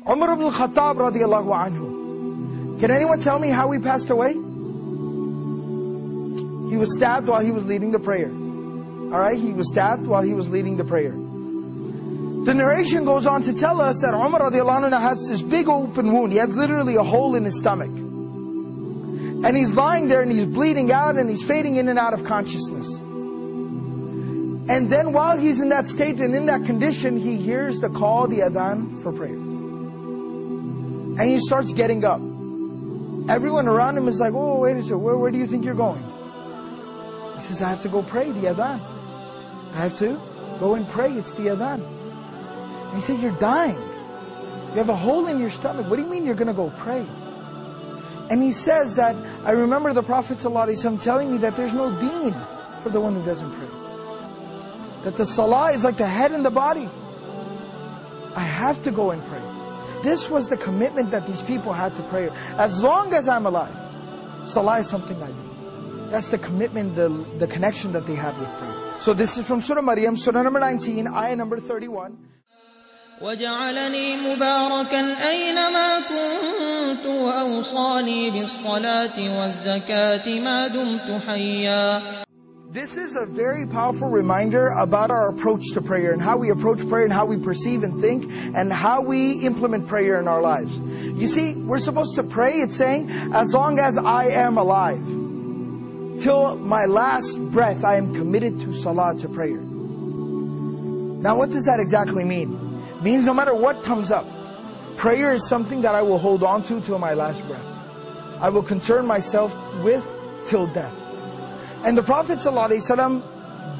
Umar ibn al-Khattab radiallahu anhu. Can anyone tell me how he passed away? He was stabbed while he was leading the prayer. Alright, he was stabbed while he was leading the prayer. The narration goes on to tell us that Umar radiallahu anhu has this big open wound. He has literally a hole in his stomach. And he's lying there and he's bleeding out and he's fading in and out of consciousness. And then while he's in that state and in that condition, he hears the call, the adhan for prayer. And he starts getting up. Everyone around him is like, oh, wait a second, where do you think you're going? He says, I have to go pray, the adhan. I have to go and pray, it's the adhan. And he said, you're dying. You have a hole in your stomach. What do you mean you're going to go pray? And he says that, I remember the Prophet ﷺ telling me that there's no deen for the one who doesn't pray. That the salah is like the head and the body. I have to go and pray. This was the commitment that these people had to prayer. As long as I'm alive, salah is something I do. That's the commitment, the connection that they had with prayer. So this is from Surah Maryam, Surah number 19, ayah number 31. وَجَعَلَنِي مُبَارَكًا أَيْنَمَا كُنْتُ وَأَوْصَانِي بِالصَّلَاةِ وَالزَّكَاةِ مَا دُمْتُ حَيًّا. This is a very powerful reminder about our approach to prayer and how we approach prayer and how we perceive and think and how we implement prayer in our lives. You see, we're supposed to pray, it's saying, as long as I am alive, till my last breath, I am committed to salah, to prayer. Now what does that exactly mean? It means no matter what comes up, prayer is something that I will hold on to till my last breath. I will concern myself with till death. And the Prophet ﷺ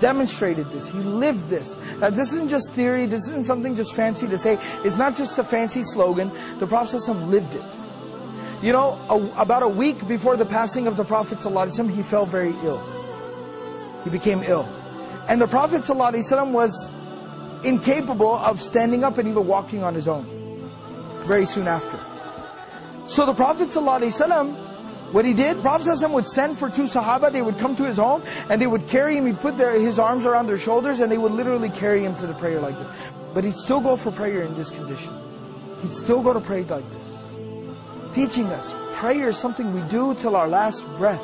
demonstrated this. He lived this. Now this isn't just theory, this isn't something just fancy to say. It's not just a fancy slogan. The Prophet ﷺ lived it. You know, about a week before the passing of the Prophet ﷺ, he fell very ill. He became ill. And the Prophet ﷺ was incapable of standing up and even walking on his own. Very soon after. So the Prophet ﷺ, what he did, Prophet ﷺ would send for two Sahaba, they would come to his home and they would carry him, he'd put his arms around their shoulders and they would literally carry him to the prayer like this. But he'd still go for prayer in this condition. He'd still go to pray like this. Teaching us, prayer is something we do till our last breath.